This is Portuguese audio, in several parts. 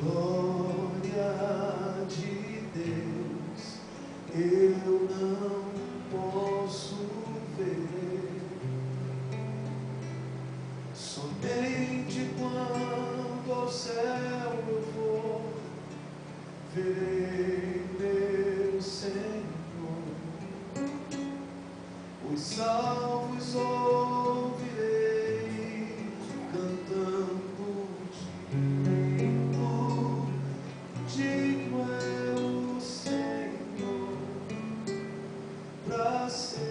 glória de Deus eu não posso ver, somente quando ao céu eu for, verei meu Senhor, os salvos ouvirei cantando. Digno é o Senhor para sempre.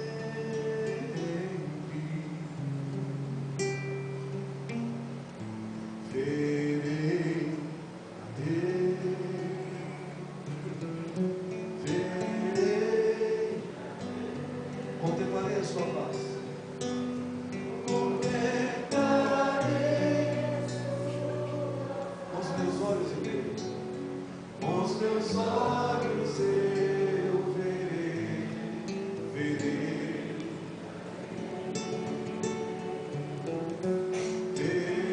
Verei a Deus, verei, contemplarei a sua face. Com os meus olhos, igreja. Com os meus olhos eu verei, verei, verei.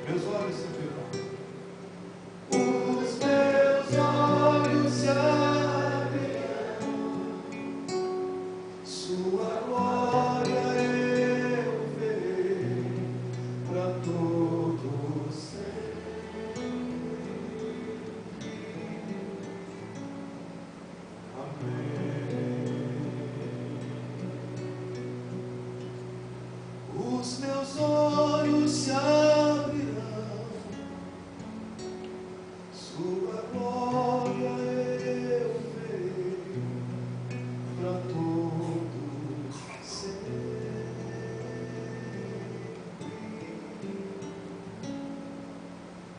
Meus olhos se verão. Os meus olhos se abrirão, sua glória eu verei para todos sempre. Os meus olhos se abrirão, sua glória eu verei para todos sempre.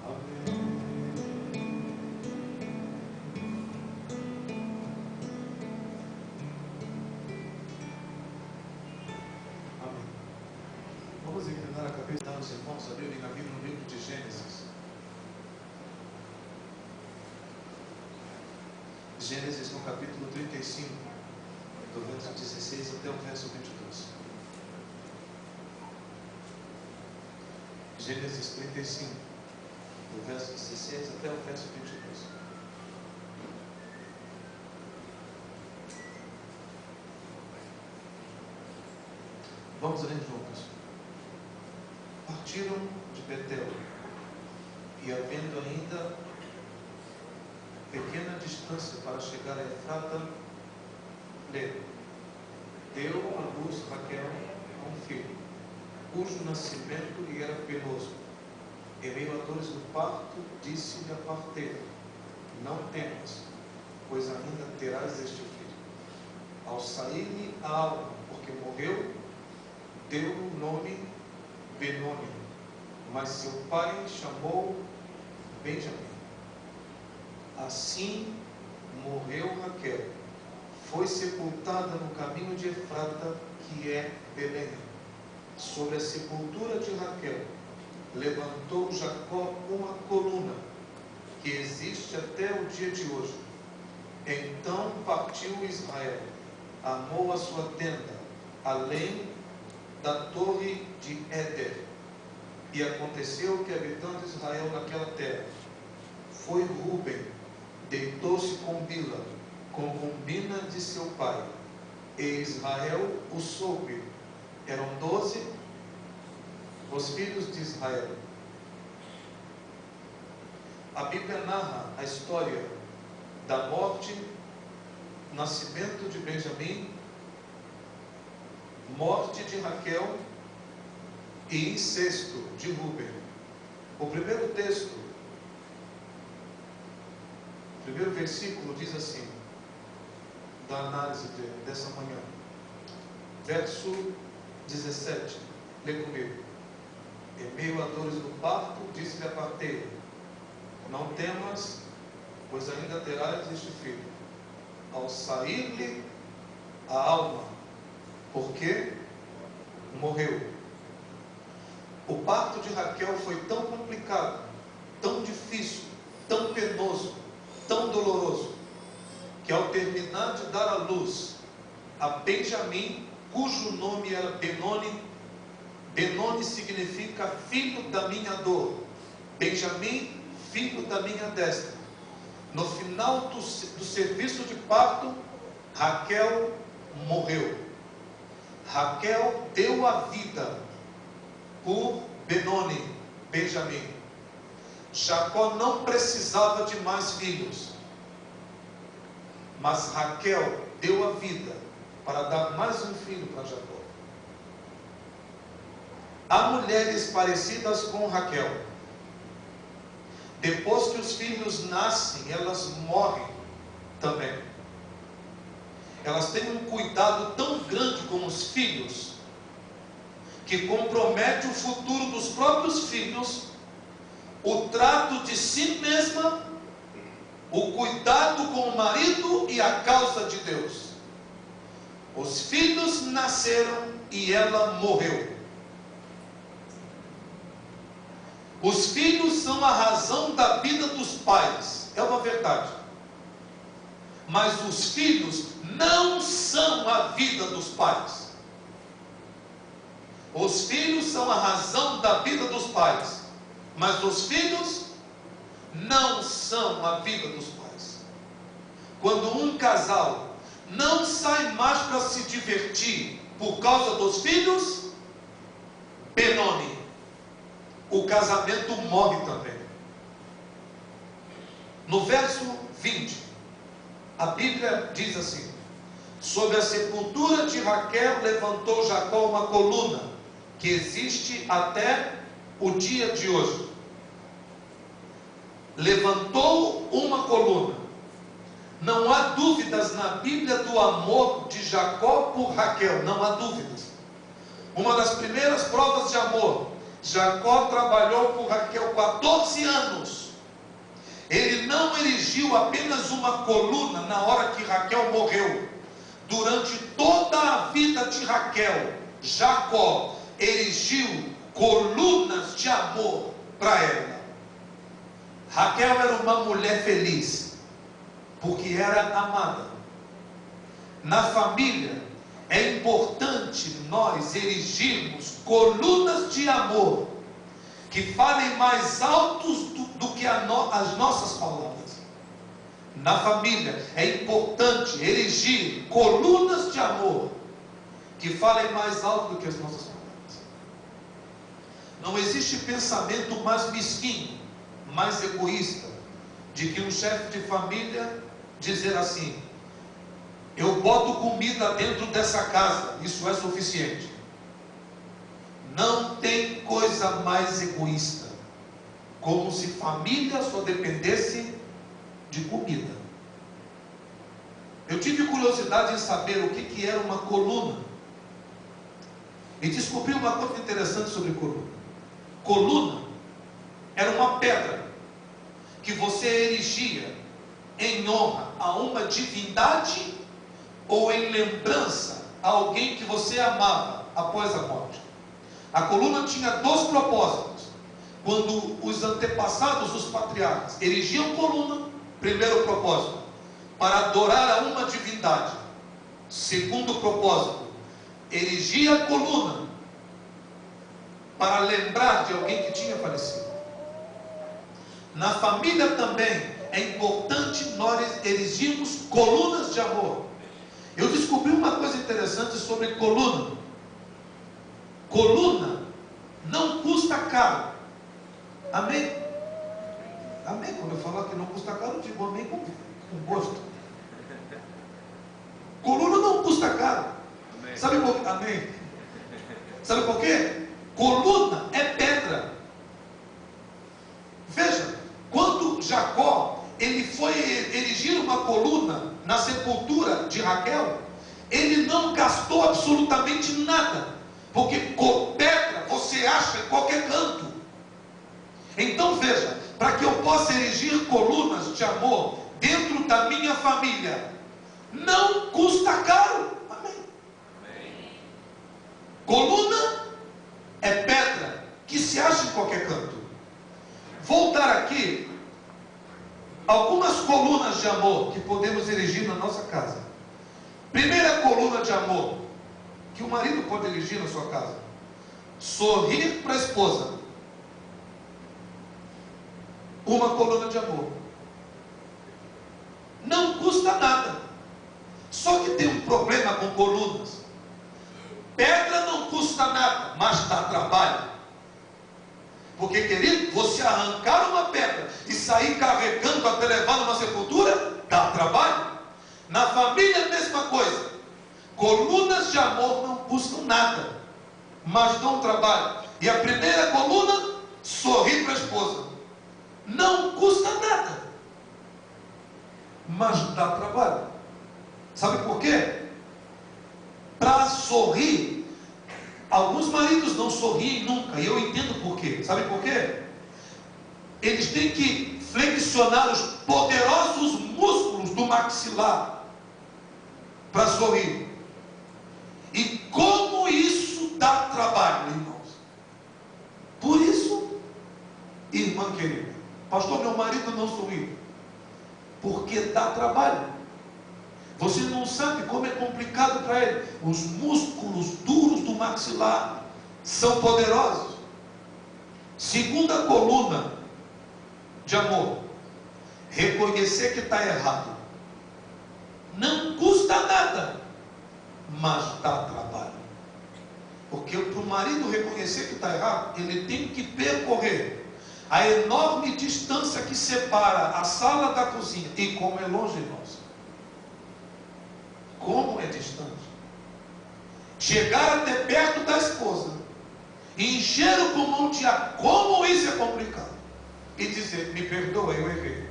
Amém. Amém. Vamos inclinar a cabeça dos irmãos, abrirem a Bíblia no livro de Gênesis. Gênesis no capítulo 35, do verso 16 até o verso 22. Gênesis 35, do verso 16 até o verso 22. Vamos ler juntos. Partiram de Betel e, havendo ainda pequena distância para chegar a Efrata, deu à luz Raquel um filho, cujo nascimento lhe era penoso. E meio a dores do parto, disse-lhe a parteira: não temas, pois ainda terás este filho. Ao sair-lhe a alma, porque morreu, deu o nome Benoni, mas seu pai chamou Benjamim. Assim morreu Raquel, foi sepultada no caminho de Efrata, que é Belém. Sobre a sepultura de Raquel levantou Jacó uma coluna, que existe até o dia de hoje. Então partiu Israel, armou a sua tenda, além da torre de Éder. E aconteceu que, habitando Israel naquela terra, foi Rúben, deitou-se com Bila, concubina de seu pai, e Israel o soube. Eram 12 os filhos de Israel. A Bíblia narra a história da morte, nascimento de Benjamim, morte de Raquel e incesto de Rúben. O primeiro texto, o primeiro versículo diz assim, da análise dessa manhã, verso 17, lê comigo. Em meio a dores do parto, disse-lhe a parteira: não temas, pois ainda terás este filho. Ao sair-lhe a alma, porque morreu. O parto de Raquel foi tão complicado, tão difícil, tão penoso, tão doloroso, que ao terminar de dar à luz a Benjamim, cujo nome era Benoni, Benoni significa filho da minha dor. Benjamim, filho da minha destra. No final do serviço de parto, Raquel morreu. Raquel deu a vida por Benoni, Benjamim. Jacó não precisava de mais filhos, mas Raquel deu a vida para dar mais um filho para Jacó. Há mulheres parecidas com Raquel. Depois que os filhos nascem, elas morrem também. Elas têm um cuidado tão grande com os filhos, que compromete o futuro dos próprios filhos, o trato de si mesma, o cuidado com o marido e a causa de Deus. Os filhos nasceram e ela morreu. Os filhos são a razão da vida dos pais, é uma verdade. Mas os filhos não são a vida dos pais. Os filhos são a razão da vida dos pais, mas os filhos não são a vida dos pais. Quando um casal não sai mais para se divertir por causa dos filhos, Benoni, o casamento morre também. No verso 20, a Bíblia diz assim: sobre a sepultura de Raquel levantou Jacó uma coluna, que existe até o dia de hoje. Levantou uma coluna. Não há dúvidas na Bíblia do amor de Jacó por Raquel, não há dúvidas. Uma das primeiras provas de amor, Jacó trabalhou por Raquel 14 anos. Ele não erigiu apenas uma coluna na hora que Raquel morreu. Durante toda a vida de Raquel, Jacó erigiu colunas de amor para ela. Raquel era uma mulher feliz, porque era amada. Na família, é importante nós erigirmos colunas de amor, que falem mais altos do que as nossas palavras. Na família, é importante erigir colunas de amor, que falem mais alto do que as nossas palavras. Não existe pensamento mais mesquinho, mais egoísta, de que um chefe de família dizer assim: eu boto comida dentro dessa casa, isso é suficiente. Não tem coisa mais egoísta, como se família só dependesse de comida. Eu tive curiosidade em saber o que era uma coluna, e descobri uma coisa interessante sobre coluna. Coluna era uma pedra que você erigia em honra a uma divindade ou em lembrança a alguém que você amava após a morte. A coluna tinha dois propósitos. Quando os antepassados, os patriarcas, erigiam coluna, primeiro propósito, para adorar a uma divindade. Segundo propósito, erigia a coluna para lembrar de alguém que tinha falecido. Na família também é importante nós erigirmos colunas de amor. Eu descobri uma coisa interessante sobre coluna. Coluna não custa caro. Amém? Amém? Quando eu falar que não custa caro, eu digo amém com gosto. Coluna não custa caro. Amém. Sabe por quê? Amém. Sabe por quê? Coluna é pedra. Veja, quando Jacó ele foi erigir uma coluna na sepultura de Raquel, ele não gastou absolutamente nada, porque pedra você acha em qualquer canto. Então veja, para que eu possa erigir colunas de amor dentro da minha família, não custa caro. Amém? Amém. Coluna é pedra que se acha em qualquer canto. Voltar aqui, algumas colunas de amor que podemos erigir na nossa casa. Primeira coluna de amor que o marido pode erigir na sua casa: sorrir para a esposa, uma coluna de amor. Não custa nada. Só que tem um problema com colunas. Pedra não custa nada, mas dá trabalho. Porque, querido, você arrancar uma pedra e sair carregando até levar numa sepultura, dá trabalho. Na família, a mesma coisa. Colunas de amor não custam nada, mas dão trabalho. E a primeira coluna, sorrir para a esposa. Não custa nada, mas dá trabalho. Sabe por quê? Para sorrir, alguns maridos não sorriem nunca, e eu entendo por quê. Sabe por quê? Eles têm que flexionar os poderosos músculos do maxilar para sorrir. E como isso dá trabalho, irmãos. Por isso, irmã querida, pastor, meu marido não sorri. Porque dá trabalho. Você não sabe como é complicado para ele. Os músculos duros do maxilar são poderosos. Segunda coluna de amor: reconhecer que está errado. Não custa nada, mas dá trabalho. Porque para o marido reconhecer que está errado, ele tem que percorrer a enorme distância que separa a sala da cozinha. E como é longe, irmãos. Como é distante. Chegar até perto da esposa, encher o pulmão de ar, como isso é complicado. E dizer, me perdoa, eu errei.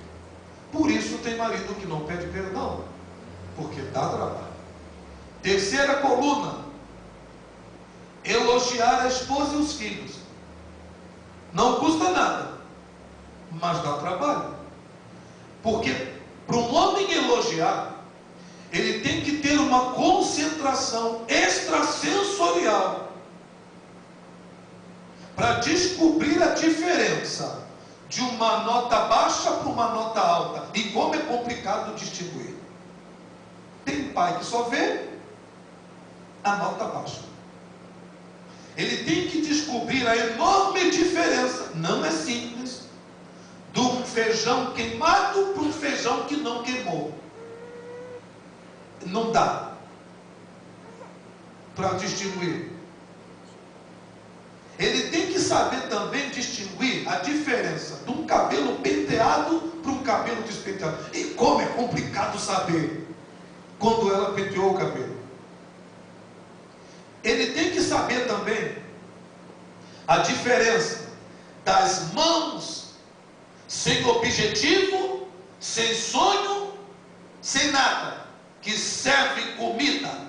Por isso tem marido que não pede perdão, porque dá trabalho. Terceira coluna: elogiar a esposa e os filhos. Não custa nada, mas dá trabalho. Porque para um homem elogiar, ele tem que ter uma concentração extrasensorial para descobrir a diferença de uma nota baixa para uma nota alta. E como é complicado distinguir. Tem pai que só vê a nota baixa. Ele tem que descobrir a enorme diferença. Não é simples. De um feijão queimado para um feijão que não queimou. Não dá para distinguir. Ele tem que saber também distinguir a diferença de um cabelo penteado para um cabelo despenteado. E como é complicado saber quando ela penteou o cabelo. Ele tem que saber também a diferença das mãos sem objetivo, sem sonho, sem nada, que servem comida,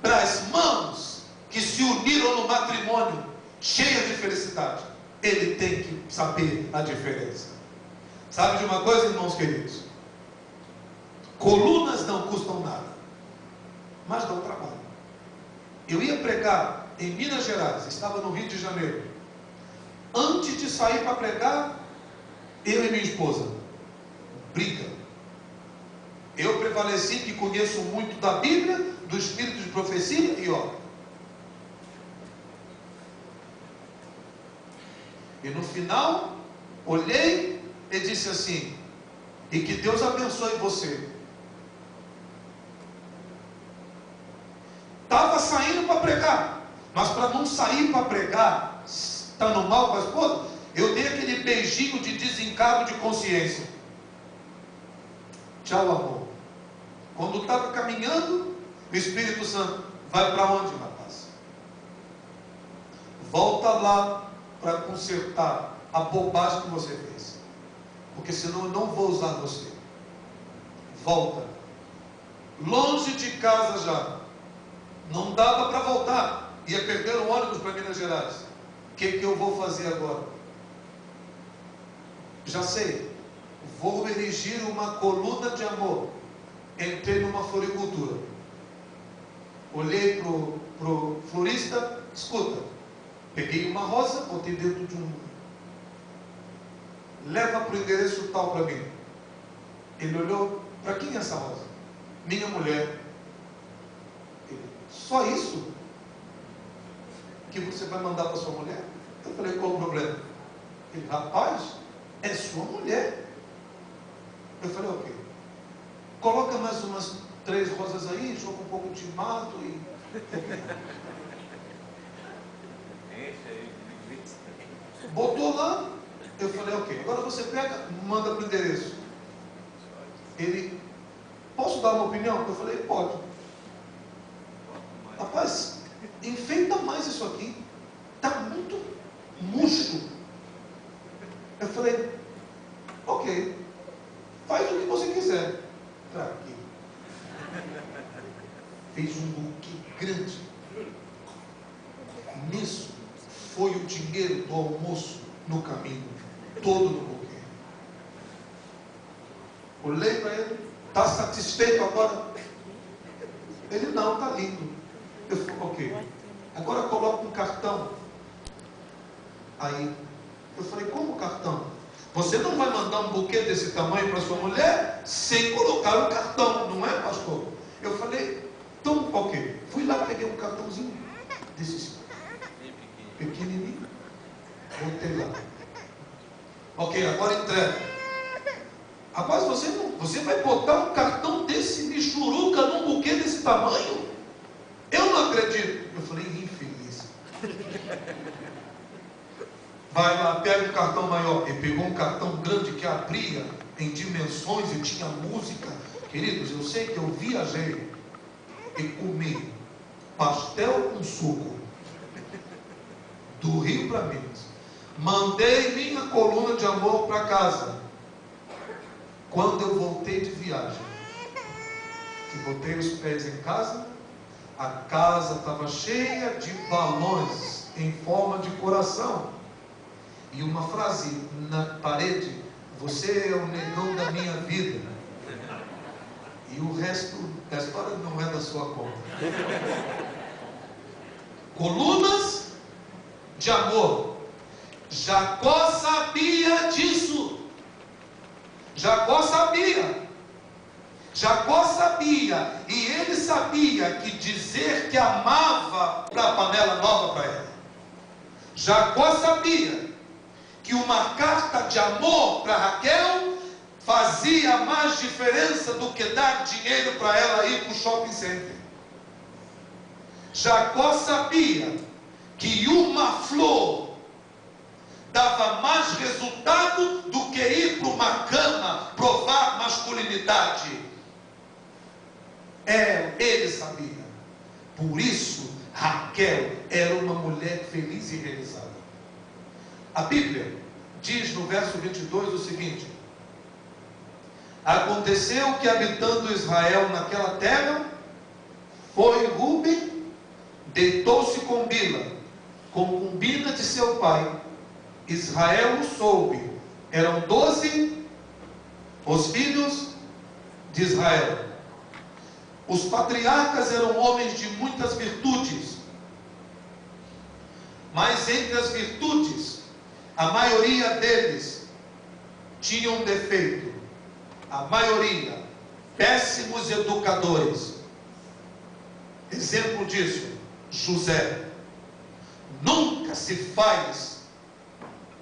para as mãos que se uniram no matrimônio, cheias de felicidade. Ele tem que saber a diferença. Sabe de uma coisa, irmãos queridos? Colunas não custam nada, mas dão trabalho. Eu ia pregar em Minas Gerais, estava no Rio de Janeiro. Antes de sair para pregar, eu e minha esposa, briga. Eu prevaleci que conheço muito da Bíblia, do espírito de profecia, e ó. E no final, olhei e disse assim: e que Deus abençoe você. Estava saindo para pregar, mas para não sair para pregar, estando mal com a esposa, eu dei aquele beijinho de desencargo de consciência. Tchau, amor. Quando estava caminhando, o Espírito Santo: vai para onde, rapaz? Volta lá para consertar a bobagem que você fez, porque senão eu não vou usar você. Volta. Longe de casa já. Não dava para voltar. Ia perder o ônibus para Minas Gerais. O que eu vou fazer agora? Já sei. Vou erigir uma coluna de amor. Entrei numa floricultura. Olhei pro florista. Escuta, peguei uma rosa, botei dentro de um... leva para o endereço tal para mim. Ele olhou: para quem é essa rosa? Minha mulher. Ele: Só isso? Que você vai mandar para sua mulher? Eu falei, qual o problema? Ele, rapaz, é sua mulher. Eu falei, ok. Coloca mais umas 3 rosas aí, joga um pouco de mato e... Botou lá, eu falei, ok, agora você pega, manda para o endereço. Ele, posso dar uma opinião? Eu falei, pode. Rapaz, enfeita mais isso aqui, está muito murcho. Eu falei, ok, faz o que você quiser. Para quê? Fez um buquê grande. Nisso, foi o dinheiro do almoço no caminho, todo no buquê. Olhei para ele, está satisfeito agora? Ele, não, está lindo. Eu falei, ok, agora coloca um cartão. Aí, eu falei, como cartão? Você não vai mandar um buquê desse tamanho para sua mulher sem colocar o cartão, não é, pastor? Eu falei, então, ok. Fui lá, peguei um cartãozinho desses pequenininho, botei lá. Ok, agora entrega. Rapaz, você vai botar um cartão desse michuruca num buquê desse tamanho? Eu não acredito. Eu falei, infeliz. Vai lá, pega um cartão maior. Ele pegou um cartão grande que abria em dimensões e tinha música. Queridos, eu sei que eu viajei e comi pastel com suco do Rio para Minas. Mandei minha coluna de amor para casa. Quando eu voltei de viagem, que botei os pés em casa, a casa estava cheia de balões em forma de coração. E uma frase na parede, você é o negão da minha vida. E o resto da história não é da sua conta. Colunas de amor. Jacó sabia disso. Jacó sabia. Jacó sabia. E ele sabia que dizer que amava para a panela nova para ela. Jacó sabia que uma carta de amor para Raquel fazia mais diferença do que dar dinheiro para ela ir para o shopping center. Jacó sabia que uma flor dava mais resultado do que ir para uma cama provar masculinidade. Ele sabia. Por isso, Raquel era uma mulher feliz e realizada. A Bíblia diz no verso 22 o seguinte: aconteceu que, habitando Israel naquela terra, foi Ruben, deitou-se com Bila, concubina de seu pai. Israel o soube. Eram 12 os filhos de Israel. Os patriarcas eram homens de muitas virtudes, mas entre as virtudes, a maioria deles tinha um defeito. A maioria, péssimos educadores. Exemplo disso, José. Nunca se faz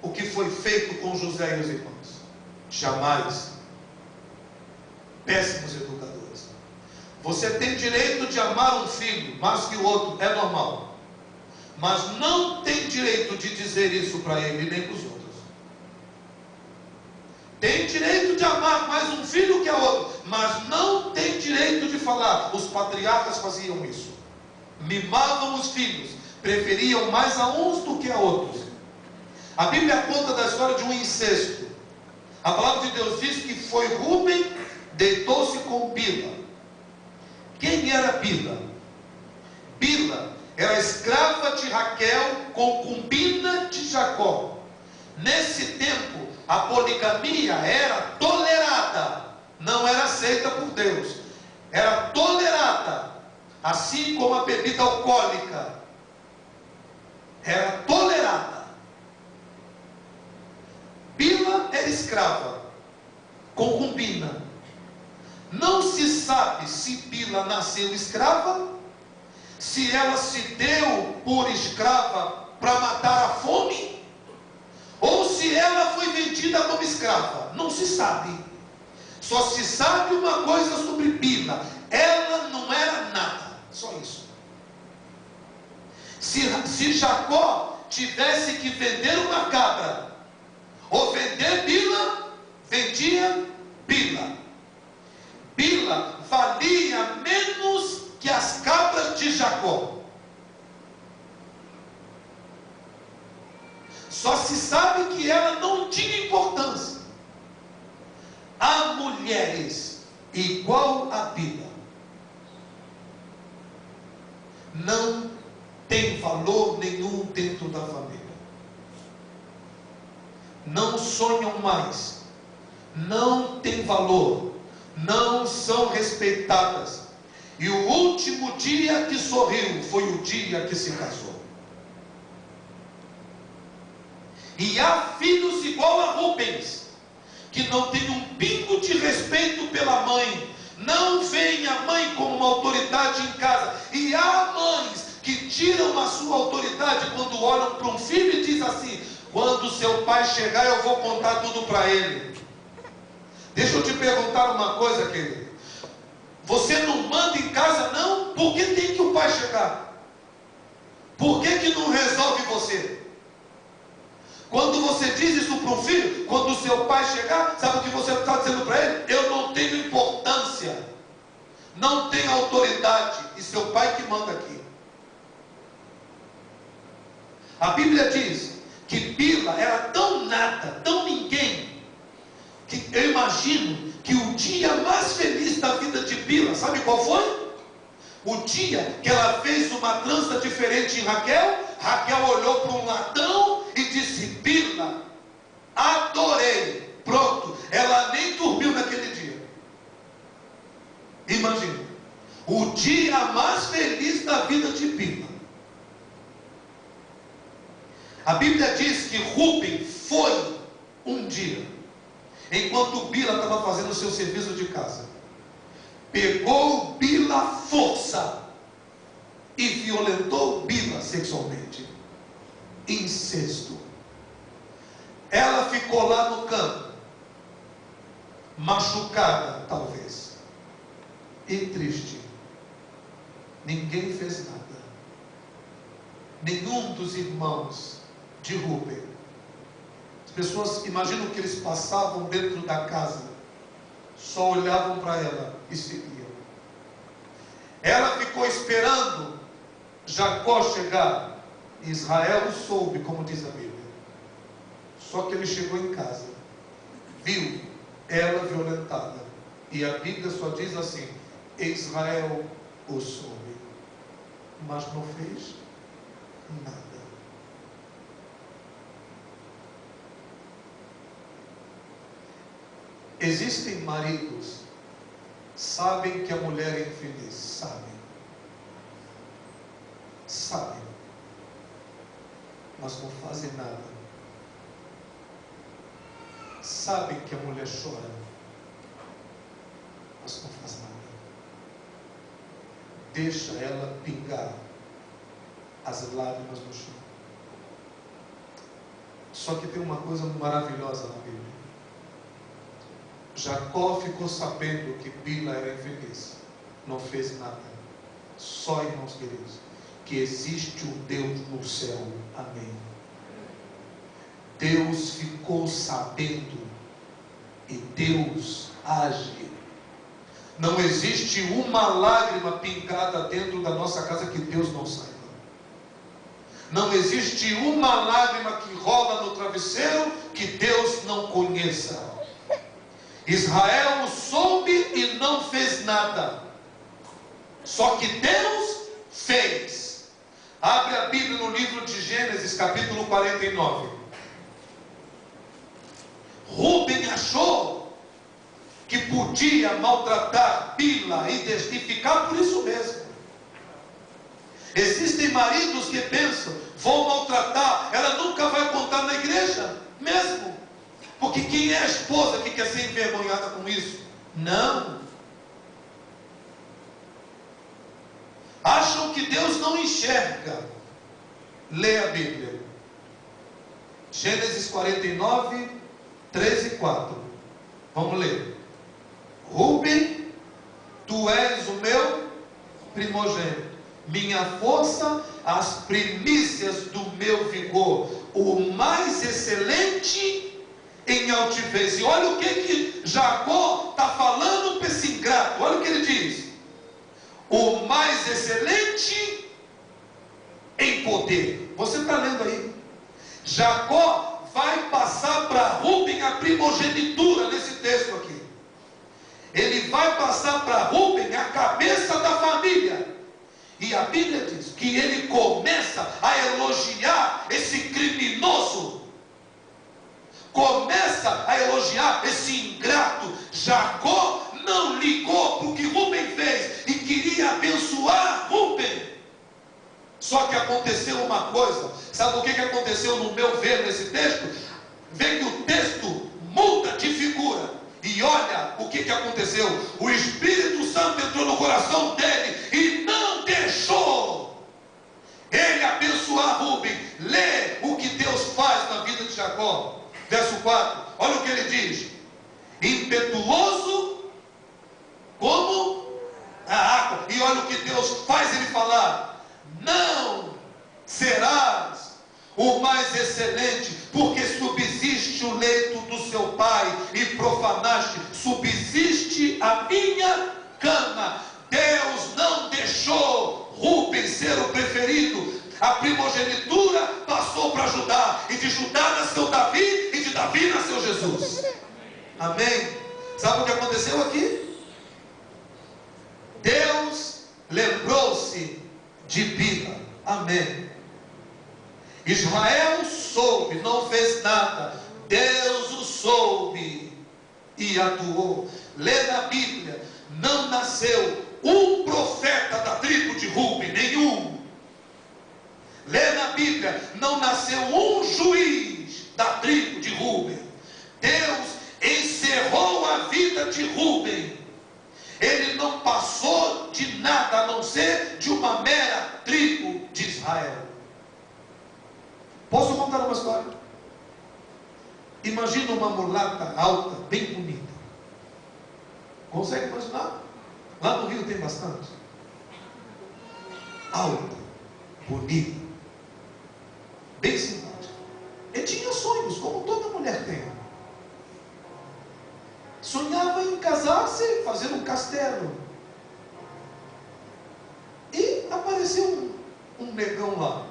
o que foi feito com José e os irmãos. Jamais. Péssimos educadores. Você tem direito de amar um filho mais que o outro, é normal. Mas não tem direito de dizer isso para ele nem para os outros. Tem direito de amar mais um filho que a outro, mas não tem direito de falar. Os patriarcas faziam isso. Mimavam os filhos, preferiam mais a uns do que a outros. A Bíblia conta da história de um incesto. A palavra de Deus diz que foi Ruben, deitou-se com Bila. Quem era Bila? Bila era escrava de Raquel, concubina de Jacó. Nesse tempo, a poligamia era tolerada, não era aceita por Deus, era tolerada, assim como a bebida alcoólica era tolerada. Bila era escrava, concubina. Não se sabe se Bila nasceu escrava, se ela se deu por escrava para matar a fome, ou se ela foi vendida como escrava. Não se sabe. Só se sabe uma coisa sobre Bila: ela não era nada. Só isso. Se Jacó tivesse que vender uma cabra, ou vender Bila, vendia Bila. Bila valia menos que as cabras de Jacó. Só se sabe que ela não tinha importância. Há mulheres igual a Bila, não tem valor nenhum dentro da família. Não sonham mais, não tem valor, não são respeitadas. E o último dia que sorriu foi o dia que se casou. E há filhos igual a Rubens, que não tem um pingo de respeito pela mãe, não veem a mãe como uma autoridade em casa. E há mães que tiram a sua autoridade quando olham para um filho e diz assim: quando seu pai chegar eu vou contar tudo para ele. Deixa eu te perguntar uma coisa, querido. Você não manda em casa não? Por que tem que o pai chegar? Por que não resolve você? Quando você diz isso para um filho, quando o seu pai chegar, sabe o que você está dizendo para ele? Eu não tenho importância, não tenho autoridade, e seu pai que manda aqui. A Bíblia diz que Bila era tão nada, tão ninguém, que eu imagino que o dia mais feliz da vida de Bila, sabe qual foi? O dia que ela fez uma trança diferente em Raquel. Raquel olhou para um latão e disse: Bila, adorei. Pronto, ela nem dormiu naquele dia. Imagina, o dia mais feliz da vida de Bila. A Bíblia diz que Rúben foi um dia, enquanto Bila estava fazendo o seu serviço de casa, pegou Bila à força e violentou Bila sexualmente. Incesto. Ela ficou lá no campo, machucada talvez, e triste. Ninguém fez nada. Nenhum dos irmãos de Rúben. As pessoas imaginam que eles passavam dentro da casa, só olhavam para ela e seguiam. Ela ficou esperando Jacó chegar. Israel soube, como diz a Bíblia. Só que ele chegou em casa, viu ela violentada, e a Bíblia só diz assim: Israel o soube, mas não fez nada. Existem maridos, sabem que a mulher é infeliz, sabem, mas não fazem nada. Sabem que a mulher chora, mas não faz nada. Deixa ela pingar as lágrimas no chão. Só que tem uma coisa maravilhosa na Bíblia. Jacó ficou sabendo que Bila era infeliz, não fez nada. Só, irmãos queridos, que existe um Deus no céu. Amém. Deus ficou sabendo e Deus age. Não existe uma lágrima pingada dentro da nossa casa que Deus não saiba. Não existe uma lágrima que rola no travesseiro que Deus não conheça. Israel soube e não fez nada. Só que Deus fez. Abre a Bíblia no livro de Gênesis, capítulo 49. Rúben achou que podia maltratar Bila e ficar por isso mesmo. Existem maridos que pensam: vou maltratar, ela nunca vai contar na igreja mesmo. Porque quem é a esposa que quer ser envergonhada com isso? Não. acham que Deus não enxerga. Leia a Bíblia. Gênesis 49, 3 e 4. Vamos ler. Rúben, tu és o meu primogênito, minha força, as primícias do meu vigor, o mais excelente em altivez. E olha o que Jacó está falando para esse ingrato. Olha o que ele diz: o mais excelente em poder. Você está lendo aí? Jacó vai passar para Rúben a primogenitura nesse texto aqui. Ele vai passar para Rúben a cabeça da família. E a Bíblia diz que ele começa a elogiar esse criminoso. Começa a elogiar esse ingrato. Jacó não ligou para o que Rúben fez e queria abençoar Rúben. Só que aconteceu uma coisa. Sabe o que aconteceu no meu ver nesse texto? Vê que o texto muda de figura. E olha o que aconteceu. O Espírito Santo entrou no coração dele e não deixou ele abençoar Rúben. Lê o que Deus faz na vida de Jacó. Verso 4. Olha o que ele diz: impetuoso como a água. E olha o que Deus faz ele falar: não serás o mais excelente, porque subsiste o leito do seu pai e profanaste, subsiste a minha cama. Deus não deixou Rúben ser o preferido. A primogenitura passou para Judá, e de Judá nasceu Davi, e de Davi nasceu Jesus. Amém? Sabe o que aconteceu aqui? Deus lembrou-se de Bila. Amém. Israel soube, não fez nada. Deus o soube e atuou. Lê na Bíblia, não nasceu um profeta da tribo de Rúben, nenhum. Lê na Bíblia, não nasceu um juiz da tribo de Rúben. Deus encerrou a vida de Rúben. Ele não passou de nada a não ser de uma mera tribo de Israel. Posso contar uma história? Imagina uma mulata alta, bem bonita. Consegue imaginar? Lá no Rio tem bastante. Alta, bonita, bem simpática. E tinha sonhos, como toda mulher tem. Sonhava em casar-se, fazer um castelo. E apareceu um negão lá.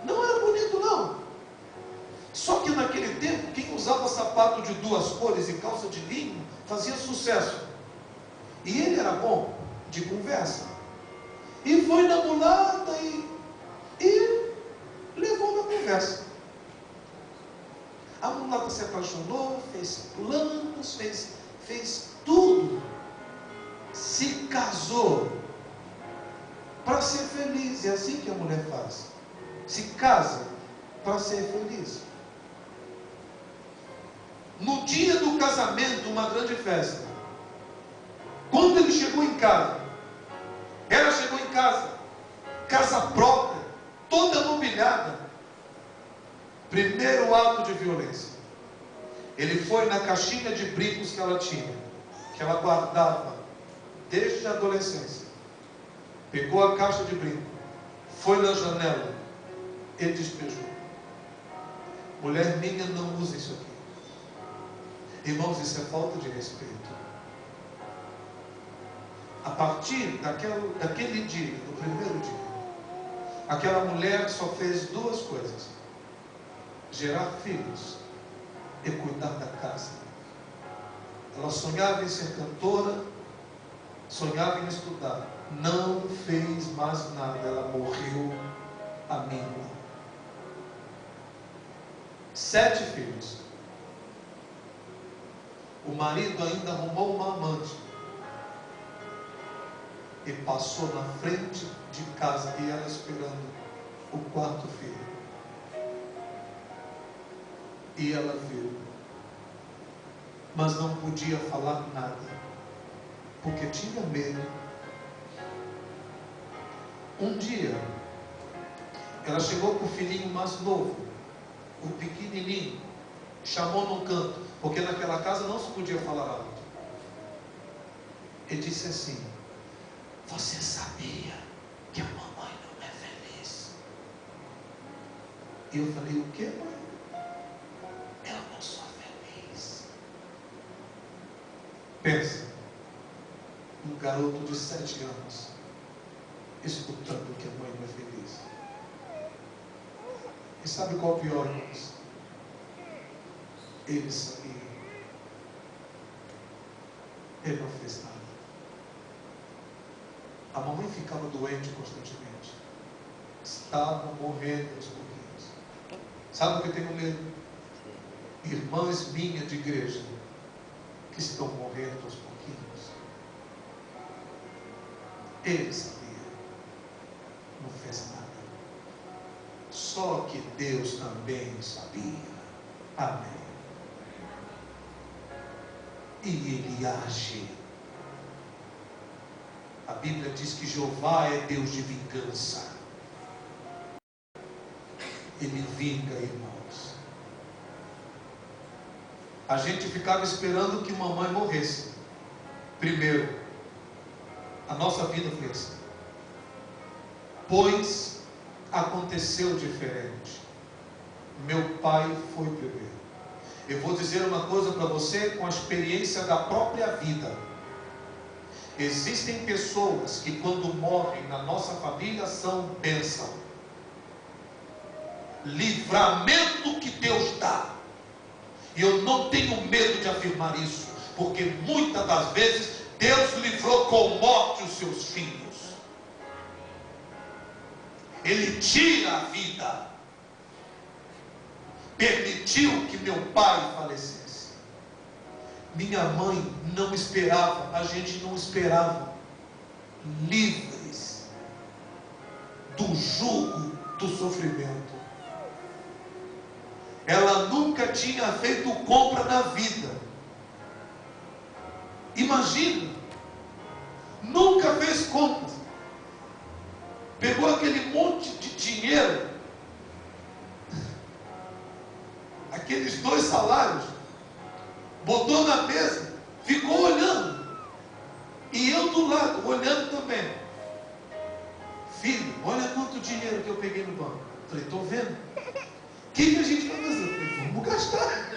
Não era bonito não. Só que naquele tempo, quem usava sapato de duas cores e calça de linho fazia sucesso. E ele era bom de conversa. E foi na mulata e levou na conversa. A mulata se apaixonou, fez planos, fez tudo. Se casou para ser feliz. É assim que a mulher faz. Se casa para ser feliz. No dia do casamento, uma grande festa. Quando ele chegou em casa, ela chegou em casa, casa própria, toda mobiliada. Primeiro ato de violência. Ele foi na caixinha de brincos que ela tinha, que ela guardava desde a adolescência. Pegou a caixa de brinco, foi na janela e despejou. Mulher minha, não use isso aqui. Irmãos, isso é falta de respeito. A partir daquele dia, do primeiro dia, aquela mulher só fez duas coisas: gerar filhos e cuidar da casa. Ela sonhava em ser cantora, sonhava em estudar, não fez mais nada. Ela morreu amiga. 7 filhos. O marido ainda arrumou uma amante e passou na frente de casa e ela esperando o 4º filho. E ela viu, mas não podia falar nada, porque tinha medo Um dia, ela chegou com o filhinho mais novo, o pequenininho, chamou num canto, porque naquela casa não se podia falar alto. E disse assim: você sabia que a mamãe não é feliz? E eu falei: o que, mãe? Eu não sou feliz. Pensa, um garoto de 7 anos, escutando que a mãe não é feliz. E sabe qual é o pior, irmãos? Ele sabia. Ele não fez nada. A mamãe ficava doente constantemente. Estava morrendo aos pouquinhos. Sabe o que eu tenho medo? Irmãs minhas de igreja que estão morrendo aos pouquinhos. Ele sabia. Não fez nada. Só que Deus também sabia. Amém. E Ele age. A Bíblia diz que Jeová é Deus de vingança. Ele vinga, irmãos. A gente ficava esperando que mamãe morresse primeiro. A nossa vida foi assim. Pois aconteceu diferente. Meu pai foi primeiro. Eu vou dizer uma coisa para você com a experiência da própria vida. Existem pessoas que quando morrem na nossa família são bênção. Livramento que Deus dá. E eu não tenho medo de afirmar isso, porque muitas das vezes Deus livrou com morte os seus filhos. Ele tira a vida. Permitiu que meu pai falecesse. Minha mãe não esperava, a gente não esperava. Livres do jugo do sofrimento. Ela nunca tinha feito compra na vida. Imagina, nunca fez compras. Pegou aquele monte de dinheiro, aqueles 2 salários, botou na mesa, ficou olhando, e eu do lado, olhando também. Filho, olha quanto dinheiro que eu peguei no banco. Falei: estou vendo. O que a gente vai fazer? Eu falei: vamos gastar.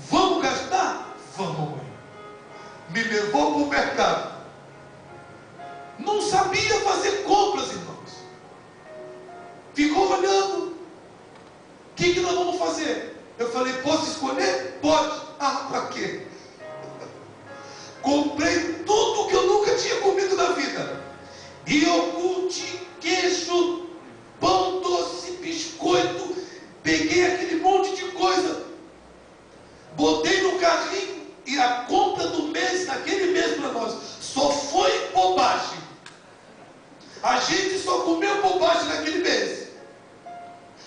Vamos gastar? Vamos, mãe. Me levou para o mercado. Não sabia fazer compras, irmãos. Ficou olhando. O que nós vamos fazer? Eu falei: posso escolher? Pode. Ah, para quê? Comprei tudo que eu nunca tinha comido na vida. Iogurte, queijo, pão doce, biscoito. Peguei aquele monte de coisa, botei no carrinho, e a compra do mês, naquele mês para nós, só foi bobagem. A gente só comeu bobagem naquele mês,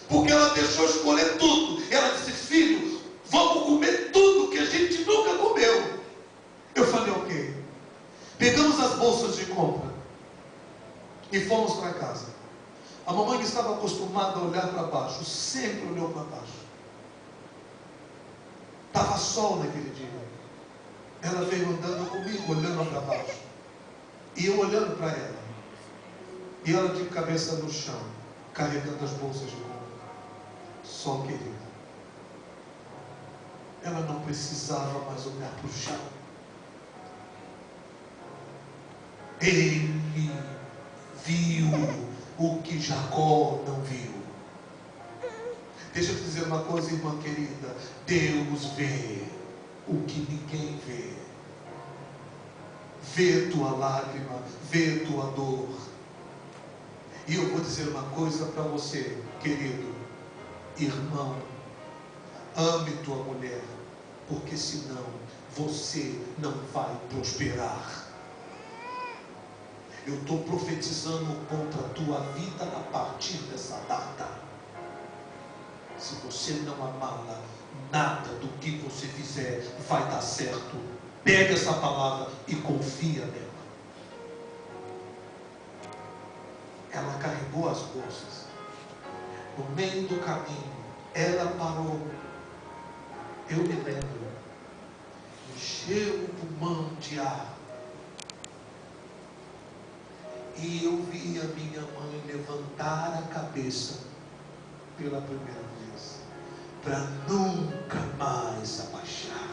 porque ela deixou escolher tudo. Ela disse: filho, vamos comer tudo que a gente nunca comeu. Eu falei: ok. Pegamos as bolsas de compra e fomos para casa. A mamãe estava acostumada a olhar para baixo, sempre olhou para baixo. Estava sol naquele dia. Ela veio andando comigo, olhando para baixo, e eu olhando para ela, e ela de cabeça no chão, carregando as bolsas de compra. Só, querida, ela não precisava mais olhar para o chão. Ele viu o que Jacó não viu. Deixa eu te dizer uma coisa, irmã querida. Deus vê o que ninguém vê. Vê tua lágrima, vê tua dor. E eu vou dizer uma coisa para você, querido irmão: ame tua mulher, porque senão você não vai prosperar. Eu estou profetizando contra a tua vida a partir dessa data. Se você não amá-la, nada do que você fizer vai dar certo. Pega essa palavra e confia nela. ela carregou as bolsas. No meio do caminho, ela parou. Eu me lembro, encheu o pulmão de ar. E eu vi a minha mãe levantar a cabeça pela primeira vez, para nunca mais abaixar.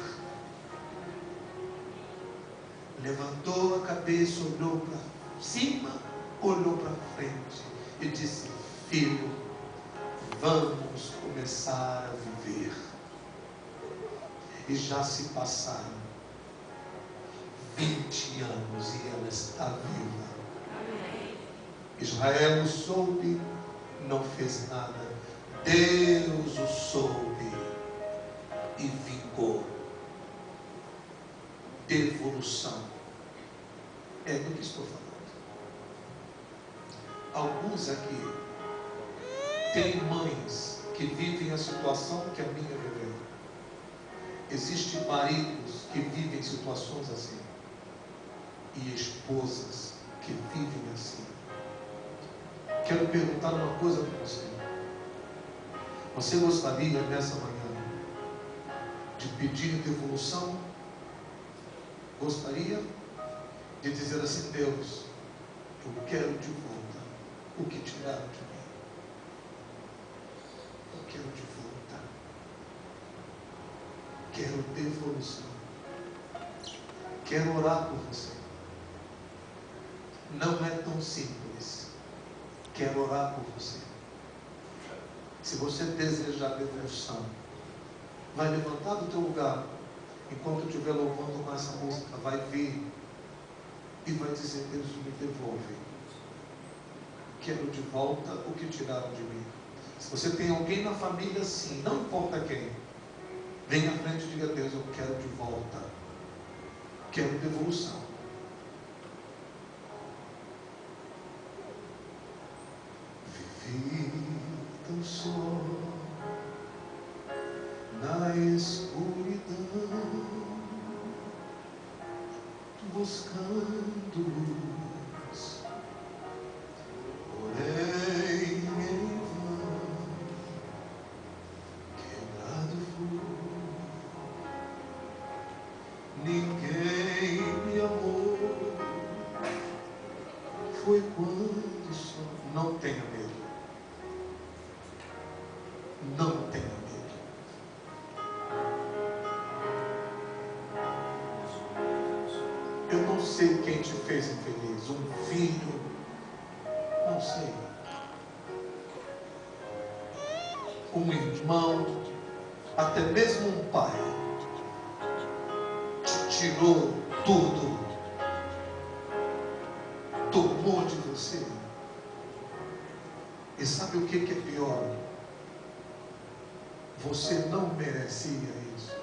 Levantou a cabeça, olhou para cima, olhou para frente e disse: filho, vamos começar a viver. E já se passaram 20 anos e ela está viva. Israel o soube, não fez nada. Deus o soube e vingou. Devolução. É do que estou falando. Alguns aqui têm mães que vivem a situação que a minha viveu. Existem maridos que vivem situações assim. E esposas que vivem assim. Quero perguntar uma coisa para você. Você gostaria nessa manhã de pedir devolução? Gostaria de dizer assim: Deus, eu quero de volta o que tiraram de mim. Eu quero de volta. Quero devolução. Quero orar por você. Não é tão simples. Quero orar por você. Se você desejar devolução, vai levantar do teu lugar. Enquanto eu estiver louvando com essa música, vai vir e vai dizer: Deus, me devolve. Quero de volta o que tiraram de mim. Se você tem alguém na família assim, não importa quem, vem à frente e diga: Deus, eu quero de volta. Quero devolução. Vivi tão só na escuridão, buscando luz, porém em vão, quebrado fui, ninguém me amou, foi quando só. Não tenha medo. Não tenha medo. Eu não sei quem te fez infeliz. Um filho. Não sei. Um irmão. Até mesmo um pai. Te tirou tudo. Tomou de você. E sabe o que é pior? Você não merecia isso.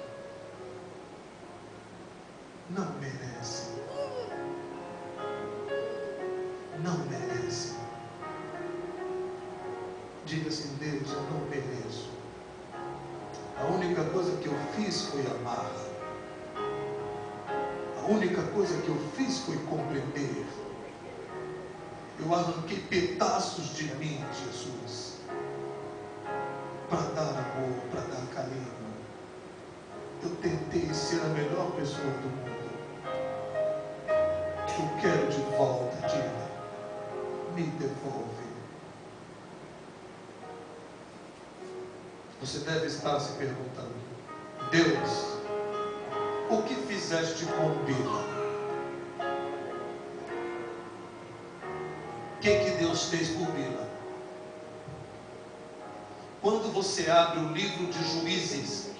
Não merece. Não merece. Diga assim: Deus, eu não mereço. A única coisa que eu fiz foi amar. A única coisa que eu fiz foi compreender. Eu arranquei pedaços de mim, Jesus, para dar amor, para dar carinho. Eu tentei ser a melhor pessoa do mundo. Eu quero de volta, diga, me devolve. Você deve estar se perguntando: Deus, o que fizeste com Bila? O que Deus fez por Bila? Quando você abre o livro de Juízes,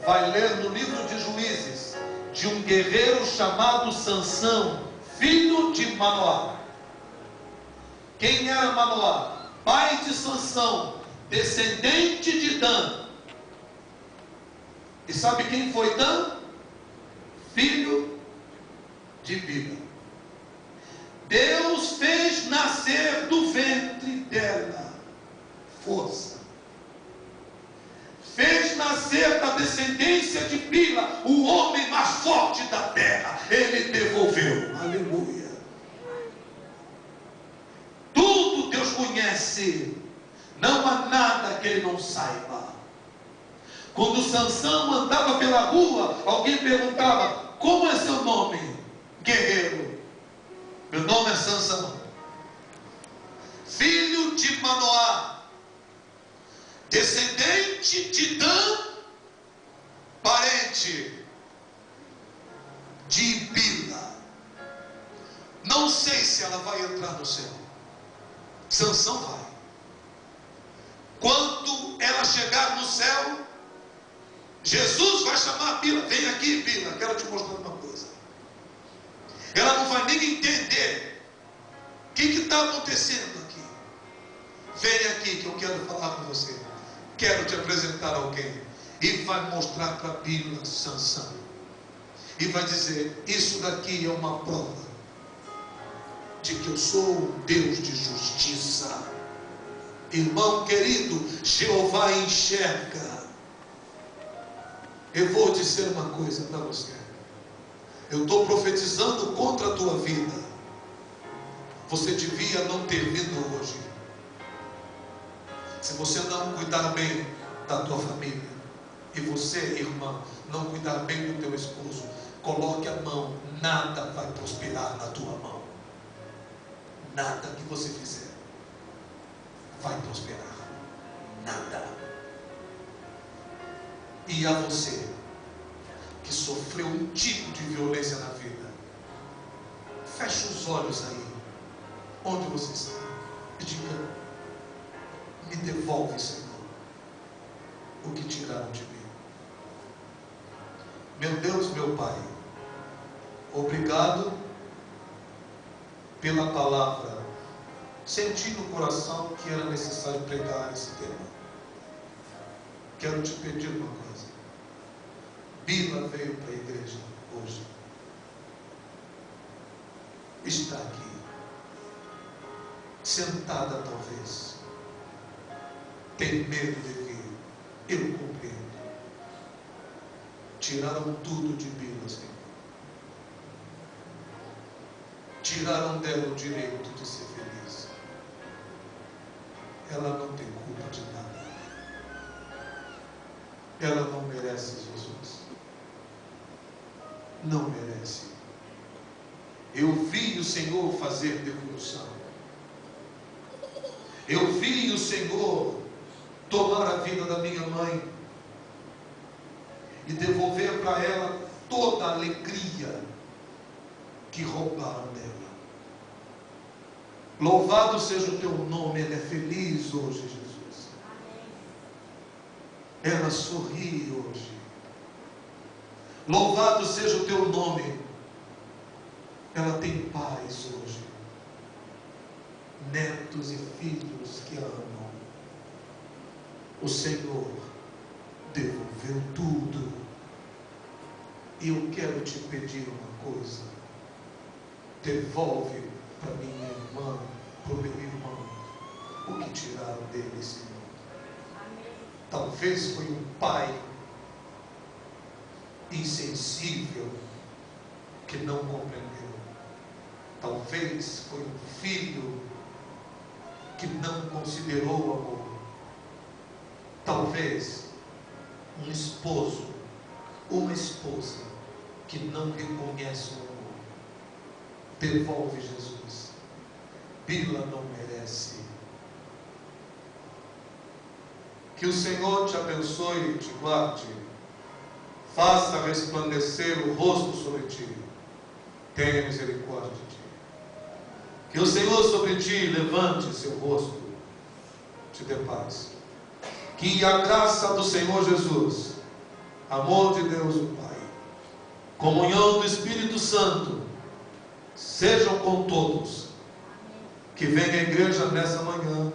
vai ler no livro de Juízes de um guerreiro chamado Sansão, filho de Manoá. Quem era Manoá? Pai de Sansão, descendente de Dan. E sabe quem foi Dan? Filho de Bila. Deus fez nascer do ventre dela força. Fez nascer da descendência de Bila o homem mais forte da terra. Ele devolveu. Aleluia. conhece. Não há nada que ele não saiba. Quando Sansão andava pela rua, alguém perguntava: como é seu nome, guerreiro? Meu nome é Sansão, filho de Manoá, descendente de Dan, parente de Bila. Não sei se ela vai entrar no céu. Sansão vai. Quando ela chegar no céu, Jesus vai chamar a Bila: vem aqui, Bila, quero te mostrar uma coisa. Ela não vai nem entender o que está acontecendo aqui. Vem aqui que eu quero falar com você. Quero te apresentar alguém. E vai mostrar para Bila Sansão. E vai dizer: isso daqui é uma prova de que eu sou um Deus de justiça. Irmão querido, Jeová enxerga. Eu vou dizer uma coisa para você. Eu estou profetizando contra a tua vida. Você devia não ter vindo hoje. Se você não cuidar bem da tua família, e você, irmã, não cuidar bem do teu esposo, coloque a mão, nada vai prosperar na tua mão. Nada que você fizer vai prosperar. Nada. E a você que sofreu um tipo de violência na vida, feche os olhos aí, onde você está, e diga: me devolve, Senhor, o que tiraram de mim. Meu Deus, meu Pai, obrigado pela palavra. Senti no coração que era necessário pregar esse tema. Quero te pedir uma coisa. Bila veio para a igreja hoje. Está aqui, sentada talvez. Tem medo de vir. Eu compreendo. Tiraram tudo de Bila, Senhor. Tiraram dela o direito de ser feliz. Ela não tem culpa de nada. Ela não merece Jesus. Não merece. Eu vi o Senhor fazer devolução. Eu vi o Senhor tomar a vida da minha mãe e devolver para ela toda a alegria que roubaram dela. Louvado seja o teu nome. Ela é feliz hoje, Jesus. Ela sorri hoje. Louvado seja o teu nome. Ela tem paz hoje. Netos e filhos que a amam. O Senhor devolveu tudo. E eu quero te pedir uma coisa. Devolve para minha irmã, para o meu irmão, o que tiraram dele, Senhor. Amém. Talvez foi um pai insensível que não compreendeu. Talvez foi um filho que não considerou o amor. Talvez um esposo, uma esposa que não reconhece o amor. Devolve, Jesus. Bila não merece. Que o Senhor te abençoe e te guarde. Faça resplandecer o rosto sobre ti. Tenha misericórdia de ti. Que o Senhor sobre ti levante seu rosto, te dê paz. Que a graça do Senhor Jesus, amor de Deus o Pai, comunhão do Espírito Santo, sejam com todos. Que venha a igreja nessa manhã,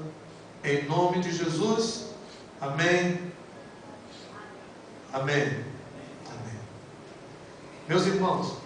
em nome de Jesus. Amém. Amém. Amém. Meus irmãos,